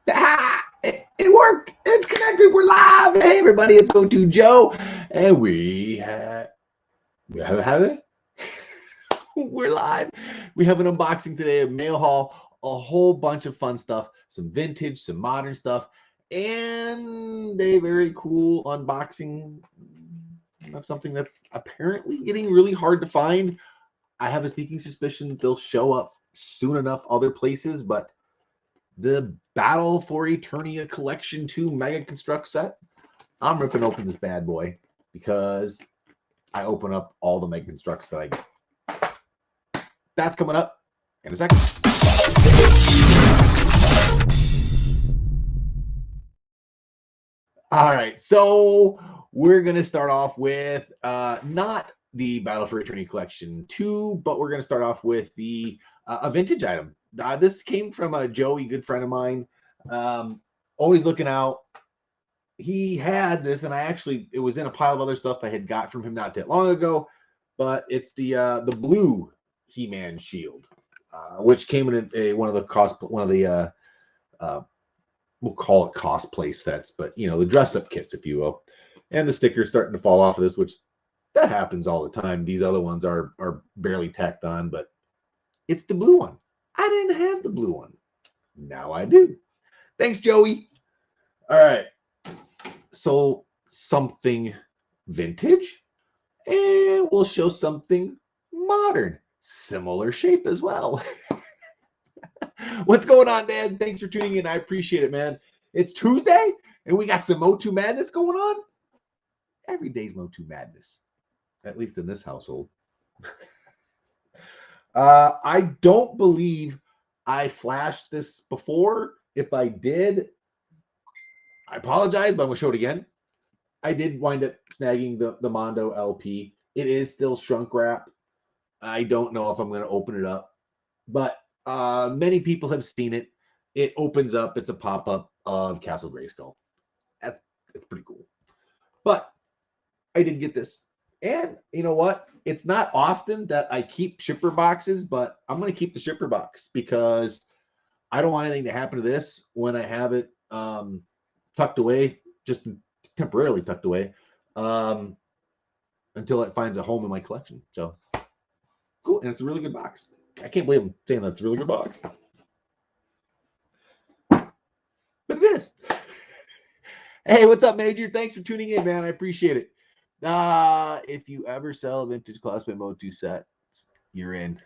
It worked. It's connected. We're live. Hey, everybody, it's MOTU Joe. And we have it. We're live. We have an unboxing today of mail haul, a whole bunch of fun stuff, some vintage, some modern stuff, and a very cool unboxing of something that's apparently getting really hard to find. I have a sneaking suspicion they'll show up soon enough other places, but the Battle for Eternia Collection II Mega Construct set. I'm ripping open this bad boy because I open up all the Mega Constructs that I get. That's coming up in a second. All right, so we're going to start off with not the Battle for Eternia Collection 2, but we're going to start off with the a vintage item. This came from a Joey, good friend of mine. Always looking out. He had this, and it was in a pile of other stuff I had got from him not that long ago. But it's the blue He-Man shield, which came in one of the we'll call it cosplay sets, but the dress-up kits, if you will. And the sticker's starting to fall off of this, which that happens all the time. These other ones are barely tacked on, but it's the blue one. I didn't have the blue one. Now I do. Thanks, Joey. All right. So something vintage, and we'll show something modern. Similar shape as well. What's going on, Dad? Thanks for tuning in. I appreciate it, man. It's Tuesday, and we got some MOTU madness going on. Every day's MOTU madness, at least in this household. I don't believe I flashed this before. If I did, I apologize, but I'm going to show it again. I did wind up snagging the Mondo LP. It is still shrunk wrap. I don't know if I'm going to open it up, but many people have seen it. It opens up. It's a pop-up of Castle Grayskull. It's pretty cool. But I did get this. And you know what? It's not often that I keep shipper boxes, but I'm going to keep the shipper box because I don't want anything to happen to this when I have it tucked away, just temporarily tucked away, until it finds a home in my collection. So cool. And it's a really good box. I can't believe I'm saying that's a really good box. But it is. Hey, what's up, Major? Thanks for tuning in, man. I appreciate it. If you ever sell a vintage cosplay MOTU set, you're in.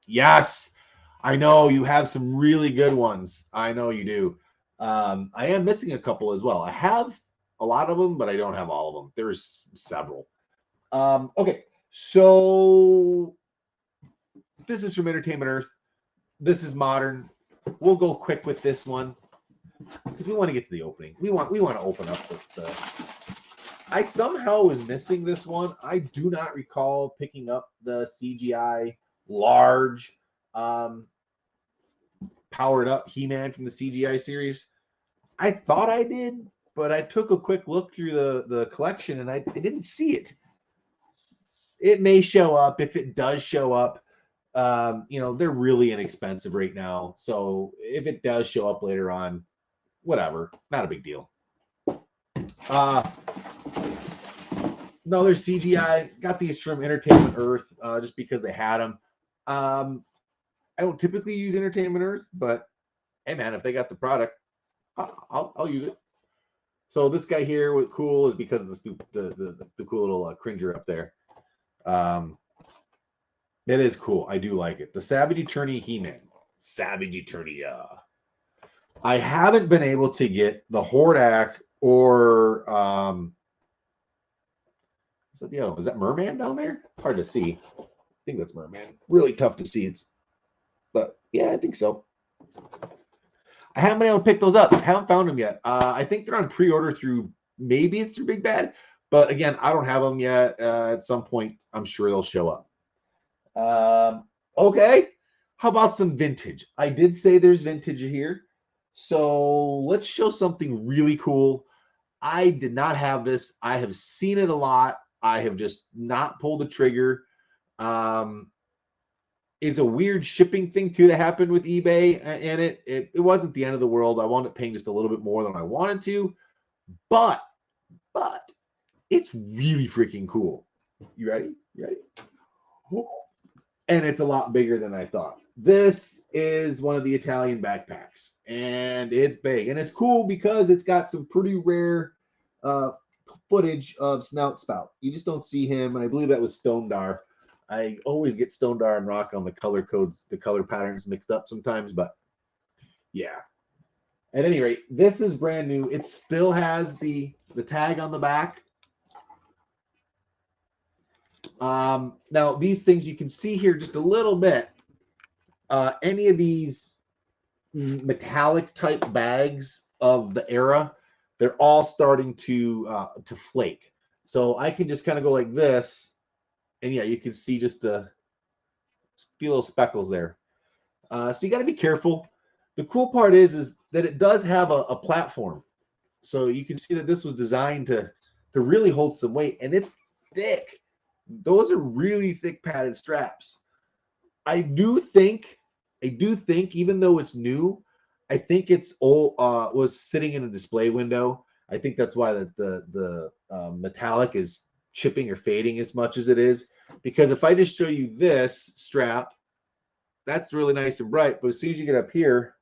Yes, I know you have some really good ones. I know you do. I am missing a couple as well. I have a lot of them, but I don't have all of them. There's several. Okay, so this is from Entertainment Earth. This is modern. We'll go quick with this one because we want to get to the opening. We want to open up with the. I somehow was missing this one. I do not recall picking up the CGI large powered up He-Man from the CGI series. I thought I did, but I took a quick look through the collection and I didn't see it. It may show up. If it does show up, they're really inexpensive right now. So if it does show up later on, whatever, not a big deal. No, there's CGI. Got these from Entertainment Earth just because they had them. I don't typically use Entertainment Earth, but hey, man, if they got the product, I'll use it. So this guy here was cool is because of the cool little cringer up there. It is cool. I do like it. The Savage Eternia He-Man. Savage Eternia. I haven't been able to get the Hordak or is that Merman down there? It's hard to see. I think that's Merman. Really tough to see. But yeah, I think so. I haven't been able to pick those up. I haven't found them yet. I think they're on pre-order through Big Bad. But again, I don't have them yet. At some point, I'm sure they'll show up. Okay. How about some vintage? I did say there's vintage here. So let's show something really cool. I did not have this. I have seen it a lot. I have just not pulled the trigger. it's a weird shipping thing too that happened with eBay, and it wasn't the end of the world. I wound up paying just a little bit more than I wanted to, but it's really freaking cool. You ready? You ready? And it's a lot bigger than I thought. This is one of the Italian backpacks, and it's big, and it's cool because it's got some pretty rare footage of Snout Spout. You just don't see him, and I believe that was Stone Dar. I always get Stone Dar and Rock on the color codes, the color patterns mixed up sometimes, but yeah. At any rate, this is brand new. It still has the tag on the back. Now, these things you can see here just a little bit. Any of these metallic type bags of the era, they're all starting to flake. So I can just kind of go like this, and yeah, you can see just the few little speckles there. So you got to be careful. The cool part is that it does have a platform, so you can see that this was designed to really hold some weight, and it's thick. Those are really thick padded straps. I do think, even though it's new, I think it's old. Was sitting in a display window. I think that's why the metallic is chipping or fading as much as it is. Because if I just show you this strap, that's really nice and bright. But as soon as you get up here,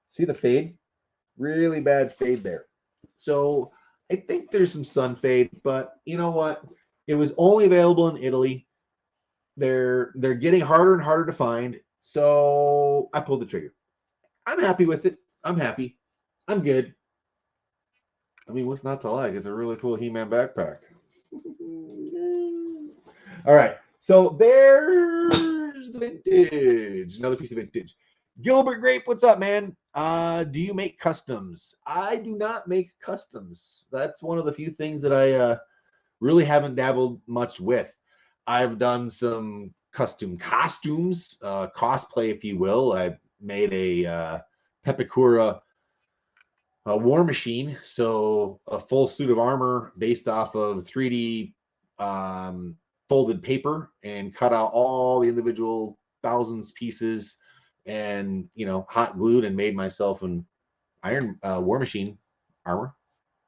see the fade? Really bad fade there. So I think there's some sun fade, but you know what? It was only available in Italy. They're getting harder and harder to find. So I pulled the trigger. I'm happy with it. I'm happy. I'm good. I mean, what's not to like? It's a really cool He-Man backpack. All right. So there's the vintage. Another piece of vintage. Gilbert Grape, what's up, man? Do you make customs? I do not make customs. That's one of the few things that I really haven't dabbled much with. I've done some custom costumes, cosplay, if you will. I made a Pepakura war machine, so a full suit of armor based off of 3D folded paper, and cut out all the individual thousands pieces, and hot glued and made myself an iron war machine armor.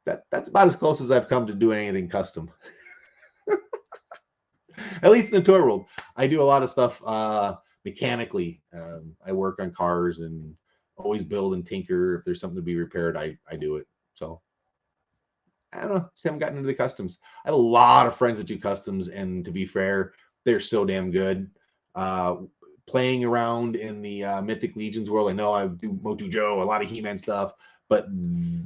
That's about as close as I've come to doing anything custom. At least in the toy world. I do a lot of stuff mechanically. I work on cars and always build and tinker. If there's something to be repaired, I do it. So I don't know. Just haven't gotten into the customs. I have a lot of friends that do customs, and to be fair, they're so damn good. Playing around in the Mythic Legions world, I know I do MOTU Joe, a lot of He-Man stuff, but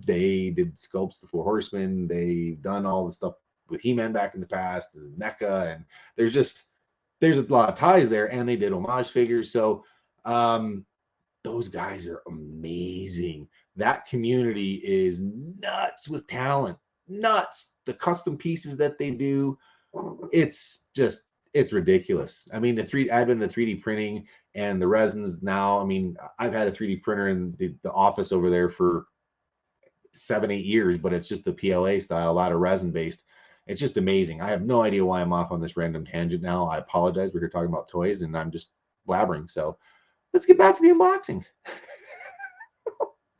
they did sculpts, the Four Horsemen. They've done all the stuff with He-Man back in the past, and NECA, and there's a lot of ties there, and they did homage figures. So those guys are amazing. That community is nuts with talent. Nuts. The custom pieces that they do, it's ridiculous. I mean, the advent of 3D printing and the resins now. I mean, I've had a 3D printer in the office over there for 7-8 years, but it's just the PLA style, a lot of resin based. It's just amazing. I have no idea why I'm off on this random tangent now. I apologize. We're here talking about toys, and I'm just blabbering. So let's get back to the unboxing.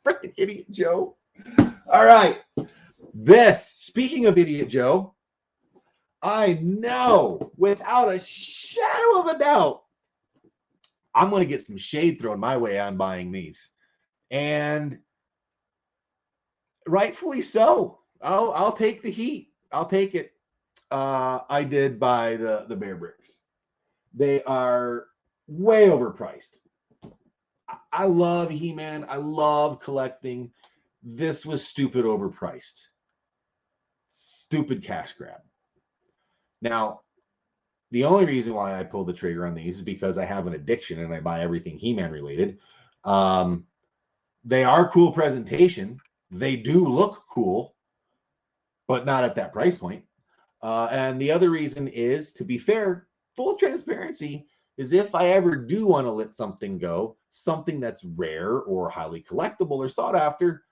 Freaking Idiot Joe. All right. Speaking of Idiot Joe, I know without a shadow of a doubt, I'm going to get some shade thrown my way on buying these. And rightfully so. I'll take the heat. I'll take it. I did buy the Bear Bricks. They are way overpriced. I love He-Man. I love collecting. This was stupid overpriced. Stupid cash grab. Now, the only reason why I pulled the trigger on these is because I have an addiction and I buy everything He-Man related. They are cool presentation. They do look cool, but not at that price point. And the other reason is, to be fair, full transparency, is if I ever do want to let something go, something that's rare or highly collectible or sought after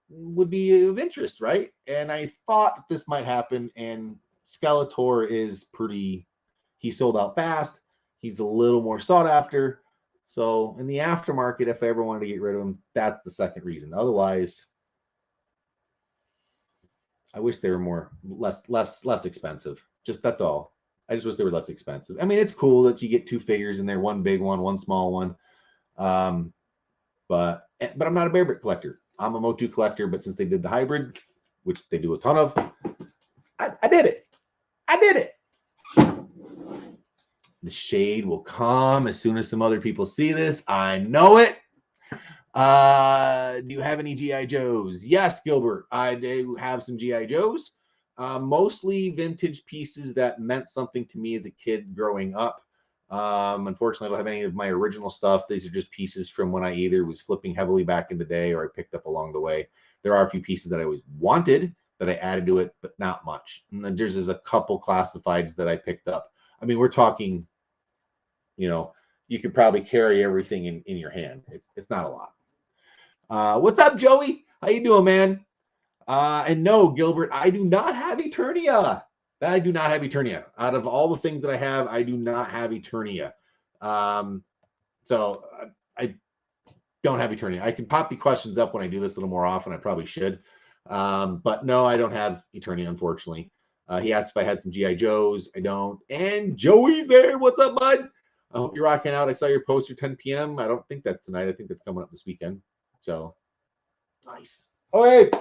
would be of interest, right? And I thought this might happen, and Skeletor is he sold out fast. He's a little more sought after. So in the aftermarket, if I ever wanted to get rid of him, that's the second reason. Otherwise, I wish they were less expensive. Just that's all. I just wish they were less expensive. I mean, it's cool that you get two figures in there, one big one, one small one. But I'm not a Bear Brick collector. I'm a MOTU collector, but since they did the hybrid, which they do a ton of, I did it. I did it. The shade will come as soon as some other people see this. I know it. Do you have any G.I. Joes? Yes, Gilbert. I do have some G.I. Joes. Mostly vintage pieces that meant something to me as a kid growing up. Unfortunately, I don't have any of my original stuff. These are just pieces from when I either was flipping heavily back in the day or I picked up along the way. There are a few pieces that I always wanted that I added to it, but not much. And then there's a couple classifieds that I picked up. I mean, we're talking, you could probably carry everything in your hand. It's not a lot. What's up, Joey? How you doing, man? And no, Gilbert, I do not have Eternia. I do not have Eternia. Out of all the things that I have, I do not have Eternia. So I don't have Eternia. I can pop the questions up when I do this a little more often. I probably should. But no, I don't have Eternia, unfortunately. He asked if I had some G.I. Joes. I don't. And Joey's there. What's up, bud? I hope you're rocking out. I saw your post for 10 p.m. I don't think that's tonight. I think that's coming up this weekend. So nice. All right.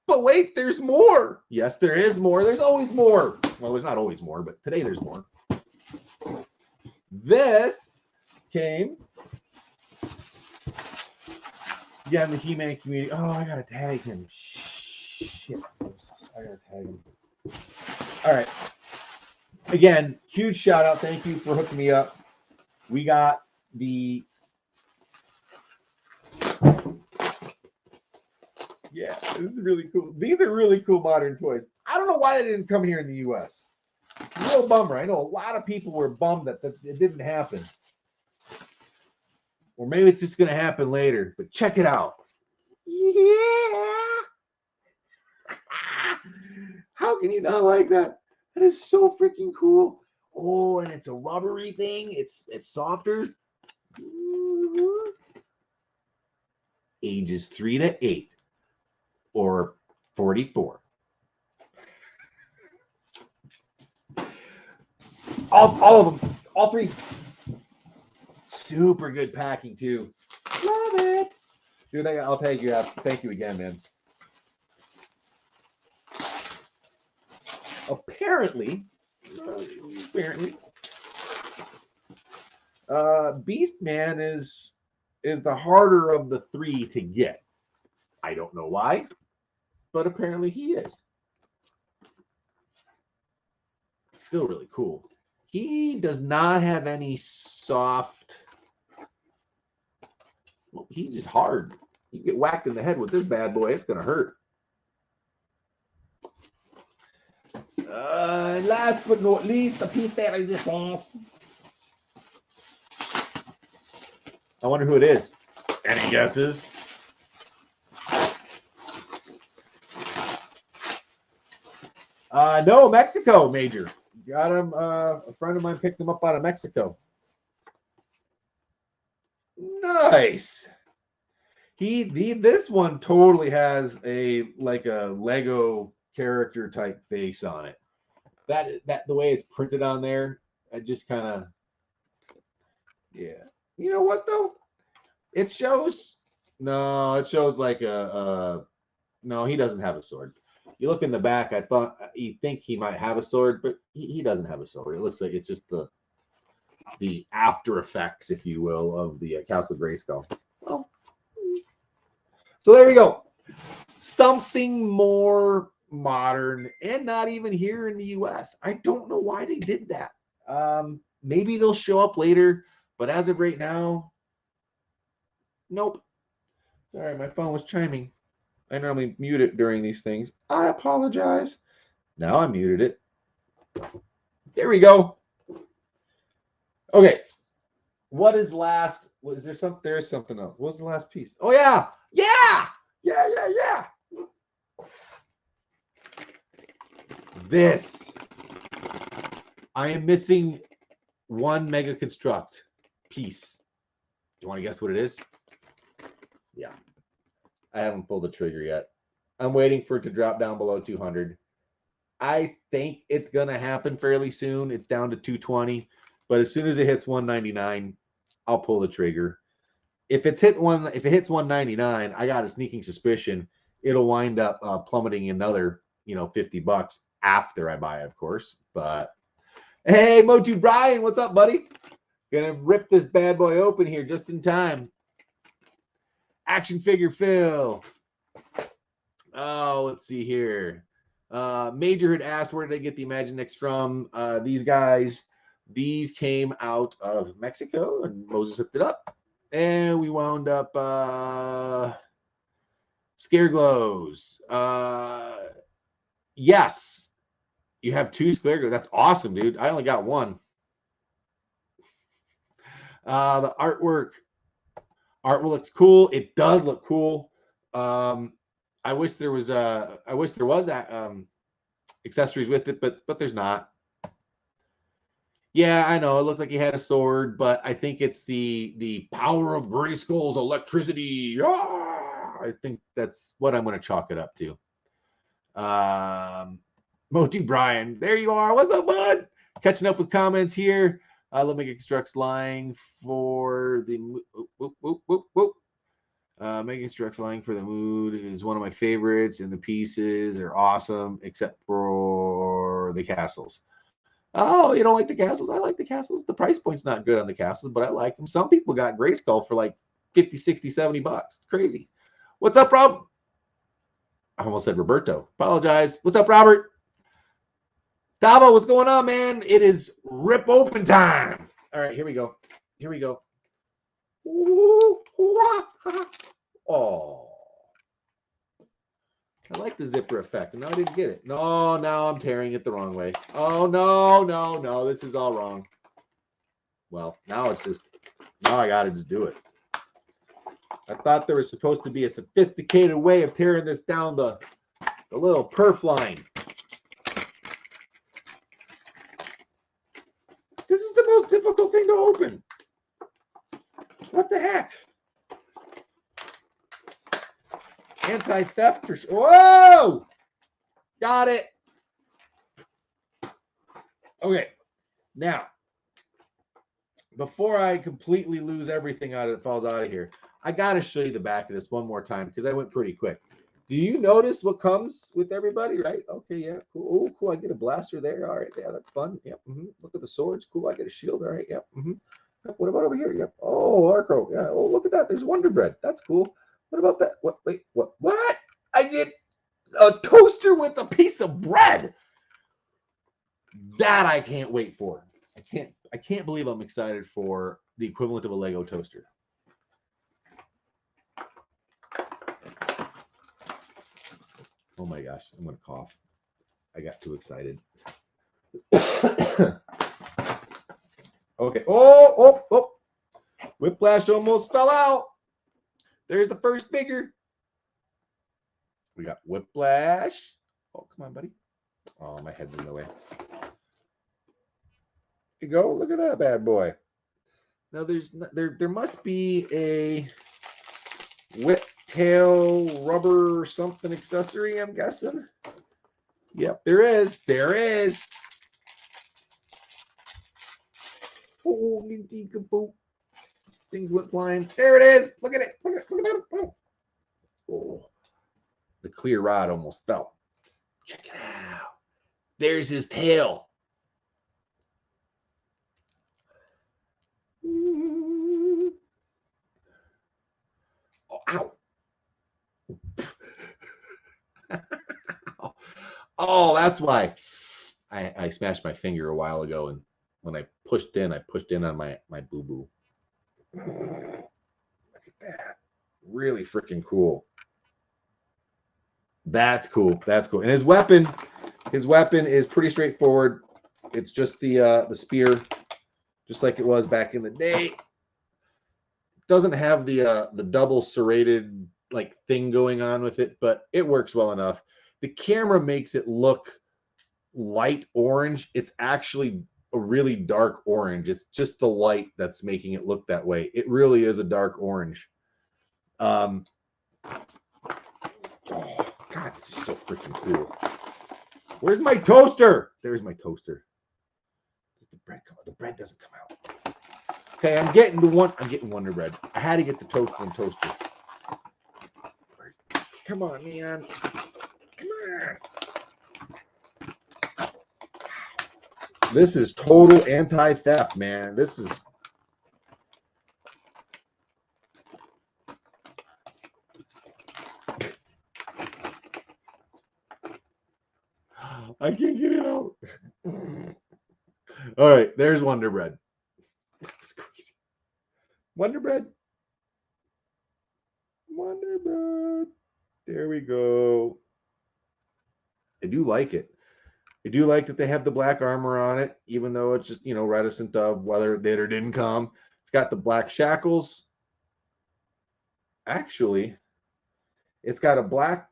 But wait, there's more. Yes, there is more. There's always more. Well, there's not always more, but today there's more. This came. Yeah, in the He-Man community. Oh, I gotta tag him. Shit. I gotta tag him. All right. Again, huge shout out. Thank you for hooking me up. We got the. Yeah, this is really cool. These are really cool modern toys. I don't know why they didn't come here in the U.S. Real bummer. I know a lot of people were bummed that it didn't happen. Or maybe it's just going to happen later. But check it out. Yeah. How can you not like that? That is so freaking cool. Oh, and it's a rubbery thing. It's softer. Ages 3 to 8. Or 44. All of them. All three. Super good packing, too. Love it. Dude, I'll tag you out. Thank you again, man. Apparently, Beast Man is the harder of the three to get. I don't know why, but apparently he is. Still really cool. He does not have any soft. Well, he's just hard. You get whacked in the head with this bad boy, it's gonna hurt. Last but not least, a piece that I just off. I wonder who it is. Any guesses? No, Mexico, Major. Got him. A friend of mine picked him up out of Mexico. Nice. This one totally has a Lego character type face on it. That the way it's printed on there, I just kind of, yeah. You know what though? It shows. No, it shows like no, he doesn't have a sword. You look in the back, I thought you think he might have a sword, but he doesn't have a sword. It looks like it's just the after effects, if you will, of the Castle Grayskull. Oh. So there you go. Something more modern and not even here in the US. I don't know why they did that. Maybe they'll show up later, but as of right now, nope. Sorry, my phone was chiming. I normally mute it during these things. I apologize. Now I muted it. There we go. Okay. What is last? Is there something? There is something else. What was the last piece? Oh yeah. Yeah. This. I am missing one Mega Construct piece. You want to guess what it is? Yeah. I haven't pulled the trigger yet. I'm waiting for it to drop down below 200. I think it's going to happen fairly soon. It's down to 220. But as soon as it hits 199, I'll pull the trigger. If it hits 199, I got a sneaking suspicion it'll wind up plummeting another, $50 after I buy it, of course. But hey, MOTU Brian, what's up, buddy? Gonna rip this bad boy open here just in time. Action figure Phil. Oh, let's see here. Major had asked, where did I get the Imaginext from? These guys, these came out of Mexico, and Moses hooked it up. And we wound up Scare Glows. Yes, you have 2 Scare Glows. That's awesome, dude. I only got 1. The artwork looks cool. It does look cool. I wish there was accessories with it, but there's not. Yeah, I know. It looked like he had a sword, but I think it's the power of Grayskull's electricity. Ah! I think that's what I'm going to chalk it up to. MOTU Brian, there you are. What's up, bud? Catching up with comments here. Let me construct lying for the Megan Struck's lying for the mood is one of my favorites, and the pieces are awesome except for the castles. Oh, you don't like the castles? I like the castles. The price point's not good on the castles, but I like them. Some people got Grayskull for like 50, 60, 70 bucks. It's crazy. What's up, Rob? I almost said Roberto. Apologize. What's up, Robert? Davo, what's going on, man? It is rip open time. All right, here we go. Here we go. Oh. I like the zipper effect. No, I didn't get it. No, now I'm tearing it the wrong way. Oh, no. This is all wrong. Well, now I got to just do it. I thought there was supposed to be a sophisticated way of tearing this down the little perf line. This is the most difficult thing to open. What the heck? Anti-theft for sure. Whoa! Got it. Okay. Now, before I completely lose everything out of it falls out of here, I got to show you the back of this one more time because I went pretty quick. Do you notice what comes with everybody, right? Okay, yeah, cool. Oh, cool. I get a blaster there. All right, yeah, that's fun. Yep. Look at the swords. Cool. I get a shield. All right, yep. What about over here? Yep. Oh, Arco. Yeah. Oh, look at that. There's Wonder Bread. That's cool. What about that? What? Wait. What? What? I get a toaster with a piece of bread. That I can't wait for. I can't believe I'm excited for the equivalent of a Lego toaster. Oh my gosh, I'm gonna cough. I got too excited. Okay. Oh. Whiplash almost fell out. There's the first figure. We got Whiplash. Oh, come on, buddy. Oh, my head's in the way. Here you go. Look at that bad boy. Now there must be a whip tail rubber something accessory, I'm guessing. Yep, there is. There is. Oh, things went flying. There it is. Look at it. Look at it. Oh, the clear rod almost fell. Check it out. There's his tail. Oh, ow. Oh, that's why I smashed my finger a while ago, and when I pushed in on my boo-boo. Look at that. Really freaking cool. That's cool. That's cool. And his weapon is pretty straightforward. It's just the spear, just like it was back in the day. It doesn't have the double serrated like thing going on with it, but it works well enough. The camera makes it look light orange. It's actually a really dark orange. It's just the light that's making it look that way. It really is a dark orange. Oh, God, it's so freaking cool. Where's my toaster? There's my toaster. The bread come out. The bread doesn't come out. Okay, I'm getting Wonder Bread. I had to get the toaster and toaster. Come on, man. Come on. This is total anti-theft, man. This is... I can't get it out. All right, there's Wonder Bread. That's crazy. Wonder Bread. Wonder Bread. There we go. I do like it. I do like that they have the black armor on it, even though it's just, reticent of whether it did or didn't come. It's got the black shackles. Actually, it's got a black...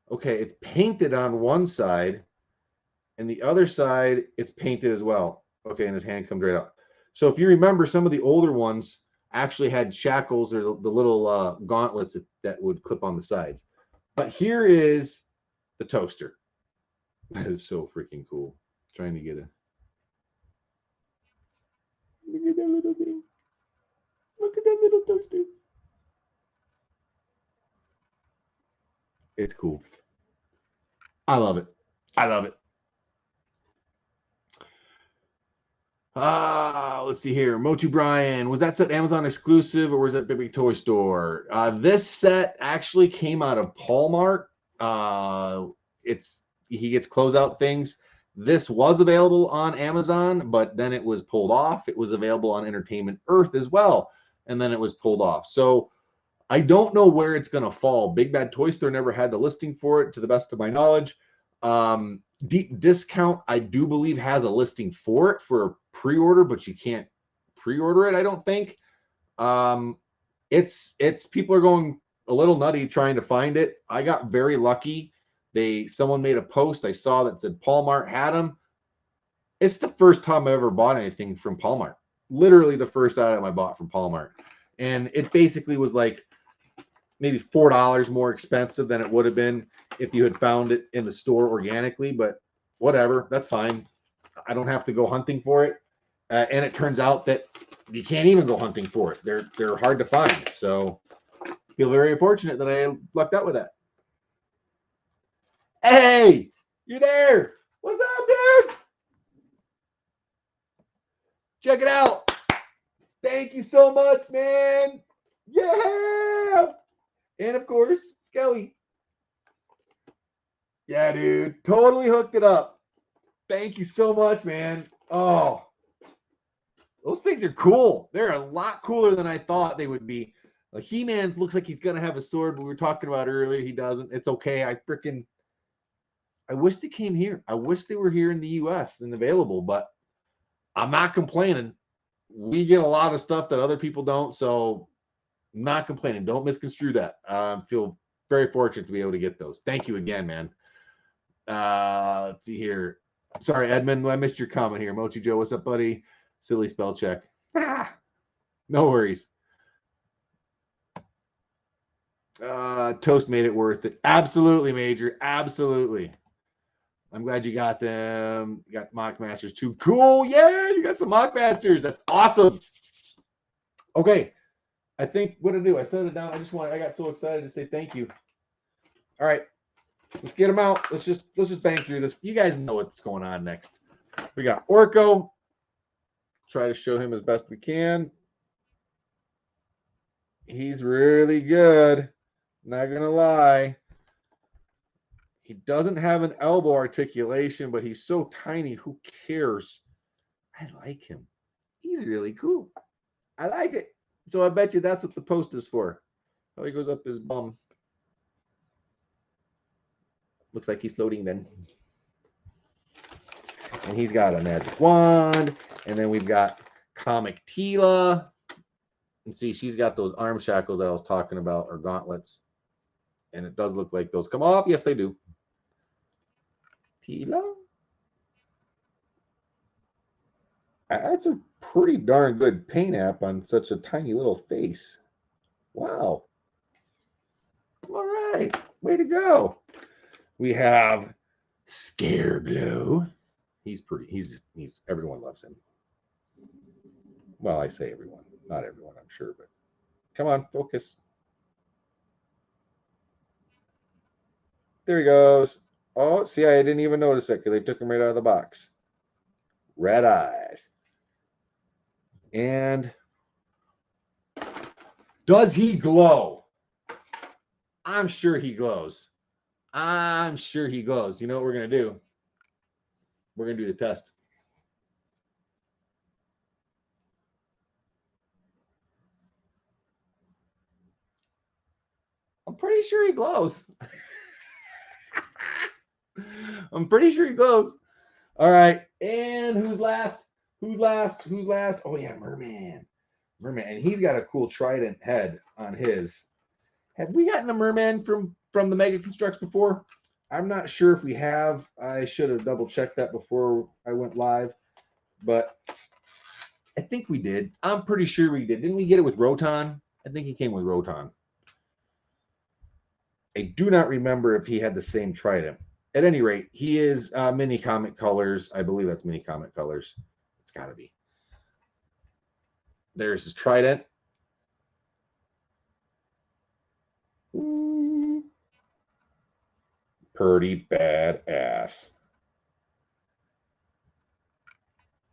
Okay, it's painted on one side, and the other side it's painted as well. Okay, and his hand comes right up. So if you remember, some of the older ones actually had shackles or the little gauntlets that would clip on the sides. But here is the toaster. That is so freaking cool. Trying to get it. Look at that little thing. Look at that little toaster. It's cool. I love it. I love it. Let's see here. Motu Brian, was that set Amazon exclusive or was that Big Toy Store? This set actually came out of Paulmart. He gets closeout things. This was available on Amazon, but then it was pulled off. It was available on Entertainment Earth as well, and then it was pulled off. So I don't know where it's going to fall. Big Bad Toy Store never had the listing for it, to the best of my knowledge. Deep Discount, I do believe, has a listing for it for pre-order, but you can't pre-order it, I don't think. It's people are going a little nutty trying to find it. I got very lucky. Someone made a post I saw that said Paulmart had them. It's the first time I ever bought anything from Paulmart. Literally the first item I bought from Paulmart. And it basically was like maybe $4 more expensive than it would have been if you had found it in the store organically, but whatever, that's fine. I don't have to go hunting for it. And it turns out that you can't even go hunting for it. They're hard to find. So I feel very fortunate that I lucked out with that. Hey, you're there. What's up, dude? Check it out. Thank you so much, man. Yeah. And of course, Skelly. Yeah, dude. Totally hooked it up. Thank you so much, man. Oh, those things are cool. They're a lot cooler than I thought they would be. He-Man looks like he's going to have a sword, but we were talking about earlier. He doesn't. It's okay. I wish they came here. I wish they were here in the U.S. and available, but I'm not complaining. We get a lot of stuff that other people don't, so I'm not complaining. Don't misconstrue that. I feel very fortunate to be able to get those. Thank you again, man. Let's see here. Sorry, Edmund, I missed your comment here. Mochi Joe, what's up, buddy? Silly spell check. No worries. Toast made it worth it. Absolutely, Major. Absolutely. I'm glad you got them. You got Mock Masters too. Cool. Yeah, you got some Mock Masters. That's awesome. Okay. I think what to do. I set it down. I got so excited to say thank you. All right. Let's get them out. Let's just bang through this. You guys know what's going on next. We got Orko. Try to show him as best we can. He's really good. Not gonna lie. He doesn't have an elbow articulation, but he's so tiny. Who cares? I like him. He's really cool. I like it. So I bet you that's what the post is for. Oh, he goes up his bum. Looks like he's loading then. And he's got a magic wand. And then we've got Comic Tila. And see, she's got those arm shackles that I was talking about, or gauntlets. And it does look like those come off. Yes, they do. Tila? That's a pretty darn good paint app on such a tiny little face. Wow. All right. Way to go. We have Scareglow. He's pretty. He's everyone loves him. Well, I say everyone. Not everyone, I'm sure, but come on, focus. There he goes. Oh, see, I didn't even notice it because they took him right out of the box. Red eyes. And does he glow? I'm sure he glows. I'm sure he glows. You know what we're going to do? We're going to do the test. I'm pretty sure he glows. I'm pretty sure he glows. All right. And who's last? Who's last? Who's last? Oh, yeah, Merman. Merman. And he's got a cool trident head on his. Have we gotten a Merman from the Mega Constructs before? I'm not sure if we have. I should have double checked that before I went live, but I think we did. I'm pretty sure we did. Didn't we get it with Roton? I think he came with Roton. I do not remember if he had the same trident. At any rate, he is mini comic colors. I believe that's mini comic colors. It's got to be. There's his trident. Pretty badass.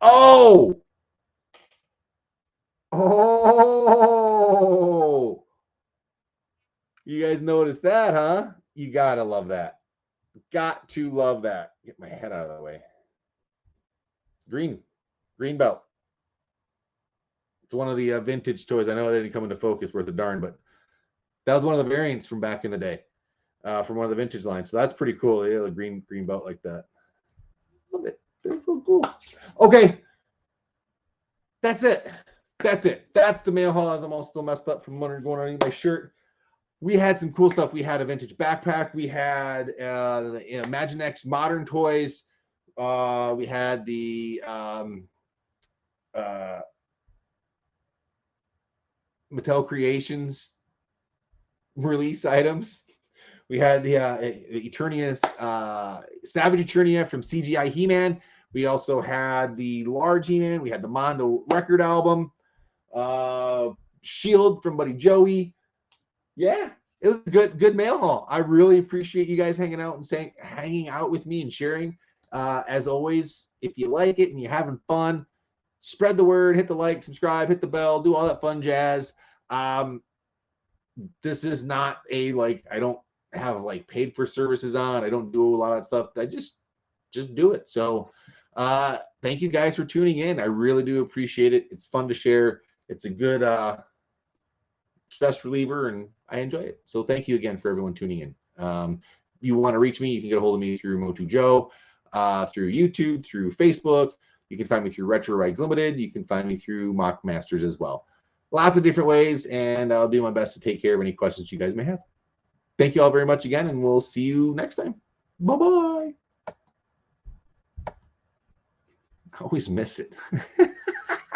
Oh! Oh! You guys noticed that, huh? You gotta love that. Got to love that. Get my head out of the way. Green belt. It's one of the vintage toys. I know they didn't come into focus worth a darn, but that was one of the variants from back in the day, from one of the vintage lines. So that's pretty cool. Yeah, a green belt like that. Love it. That's so cool. Okay, that's it. That's it. That's the mail haul. As I'm all still messed up from wondering going underneath my shirt. We had some cool stuff. We had a vintage backpack. We had the Imaginext modern toys. We had the Mattel Creations release items. We had the Eternia Savage Eternia from CGI He-Man. We also had the large He-Man. We had the Mondo record album. Shield from Buddy Joey. Yeah, it was a good mail haul. I really appreciate you guys hanging out with me and sharing. As always, if you like it and you're having fun, spread the word, hit the like, subscribe, hit the bell, do all that fun jazz. This is not a I don't have paid for services on. I don't do a lot of that stuff. I just do it. So thank you guys for tuning in. I really do appreciate it. It's fun to share. It's a good stress reliever, and I enjoy it. So thank you again for everyone tuning in. If you want to reach me, you can get a hold of me through Motu Joe, through YouTube, through Facebook. You can find me through Retro Rags Limited. You can find me through Mock Masters as well. Lots of different ways, and I'll do my best to take care of any questions you guys may have. Thank you all very much again, and we'll see you next time. Bye-bye. I always miss it.